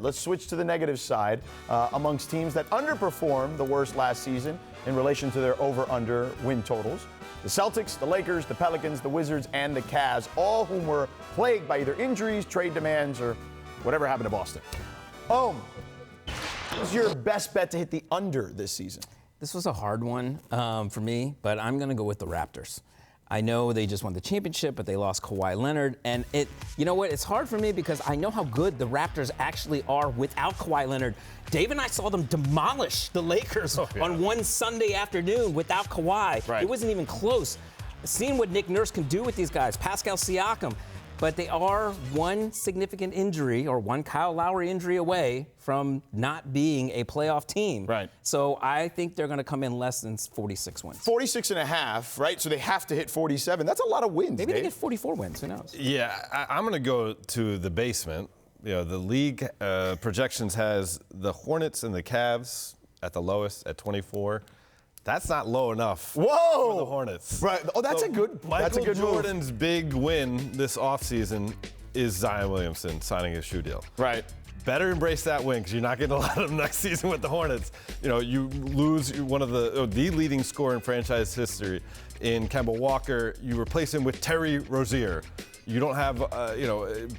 Let's switch to the negative side. Amongst teams that underperformed the worst last season in relation to their over-under win totals, the Celtics, the Lakers, the Pelicans, the Wizards, and the Cavs, all whom were plagued by either injuries, trade demands, or whatever happened to Boston. Ohm, who's your best bet to hit the under this season? This was a hard one for me, but I'm going to go with the Raptors. I know they just won the championship, but they lost Kawhi Leonard. And you know what? It's hard for me because I know how good the Raptors actually are without Kawhi Leonard. Dave and I saw them demolish the Lakers on one Sunday afternoon without Kawhi. Right. It wasn't even close. Seeing what Nick Nurse can do with these guys, Pascal Siakam. But they are one significant injury or one Kyle Lowry injury away from not being a playoff team. Right. So I think they're going to come in less than 46 wins. 46 and a half, right? So they have to hit 47. That's a lot of wins, Maybe Dave. they get 44 wins. Who knows? Yeah, I'm going to go to the basement. You know, the league projections has the Hornets and the Cavs at the lowest at 24. That's not low enough for the Hornets. Right. Oh, that's a good Michael move. Jordan's big win this offseason is Zion Williamson signing his shoe deal. Right. Better embrace that win because you're not getting a lot of them next season with the Hornets. You know, you lose one of the leading scorer in franchise history in Kemba Walker. You replace him with Terry Rozier. You don't have,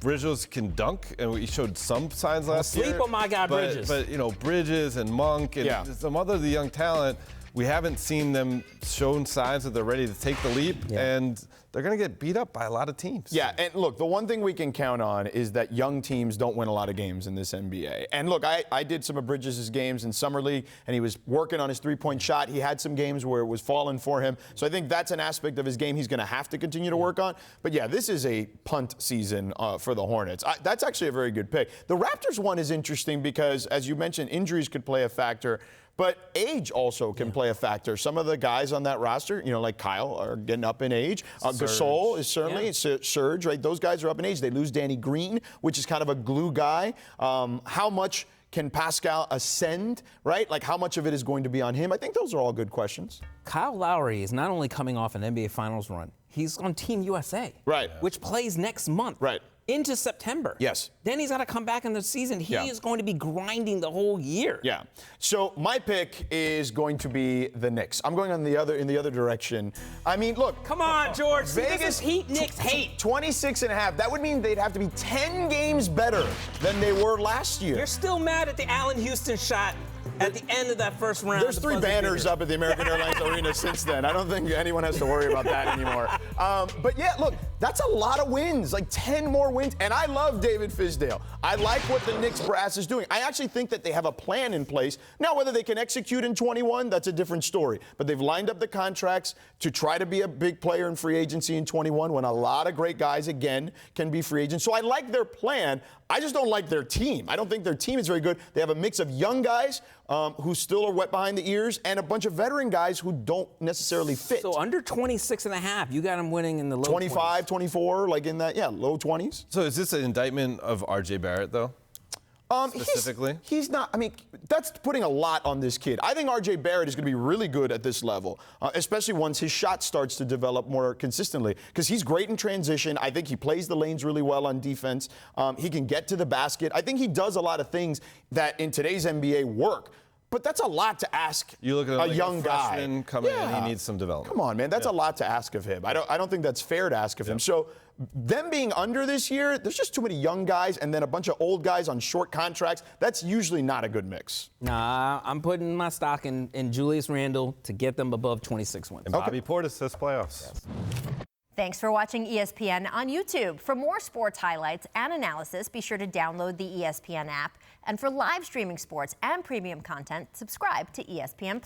Bridges can dunk, and he showed some signs last year. Sleep on my guy Bridges. But Bridges and Monk and some other of the young talent, we haven't seen them showing signs that they're ready to take the leap, and they're going to get beat up by a lot of teams. Yeah, and look, the one thing we can count on is that young teams don't win a lot of games in this NBA. And look, I did some of Bridges' games in Summer League, and he was working on his three-point shot. He had some games where it was falling for him. So I think that's an aspect of his game he's going to have to continue to work on. But yeah, this is a punt season for the Hornets. That's actually a very good pick. The Raptors one is interesting because, as you mentioned, injuries could play a factor. But age also can play a factor. Some of the guys on that roster, like Kyle, are getting up in age. Gasol is certainly, Serge, right? Those guys are up in age. They lose Danny Green, which is kind of a glue guy. How much can Pascal ascend, right? Like, how much of it is going to be on him? I think those are all good questions. Kyle Lowry is not only coming off an NBA Finals run, he's on Team USA. Right. Which plays next month. Right. Into September. Yes. Then he's got to come back in the season. He is going to be grinding the whole year. Yeah. So my pick is going to be the Knicks. I'm going in the other direction. I mean, look. Come on, George. Vegas Heat Knicks hate. 26 and a half. That would mean they'd have to be 10 games better than they were last year. You're still mad at the Allen Houston shot at the end of that first round. There's 3 banners up at the American Airlines Arena since then. I don't think anyone has to worry about that anymore. But yeah, look, that's a lot of wins, like 10 more wins. And I love David Fizdale. I like what the Knicks brass is doing. I actually think that they have a plan in place. Now, whether they can execute in 21, that's a different story. But they've lined up the contracts to try to be a big player in free agency in 21 when a lot of great guys, again, can be free agents. So I like their plan. I just don't like their team. I don't think their team is very good. They have a mix of young guys who still are wet behind the ears and a bunch of veteran guys who don't necessarily fit. So under 26 and a half, you got them winning in the low 25, 20s. 24, like in that, low 20s. So is this an indictment of R.J. Barrett, though? Specifically? He's not, I mean, that's putting a lot on this kid. I think R.J. Barrett is going to be really good at this level, especially once his shot starts to develop more consistently, because he's great in transition. I think he plays the lanes really well on defense. He can get to the basket. I think he does a lot of things that in today's NBA work. But that's a lot to ask you look at a young guy coming in, he needs some development. Come on, man, that's a lot to ask of him. I don't think that's fair to ask of him. So them being under this year, there's just too many young guys and then a bunch of old guys on short contracts. That's usually not a good mix. Nah, I'm putting my stock in Julius Randle to get them above 26 wins. And Bobby Portis says playoffs. Yes. Thanks for watching ESPN on YouTube. For more sports highlights and analysis, be sure to download the ESPN app. And for live streaming sports and premium content, subscribe to ESPN+.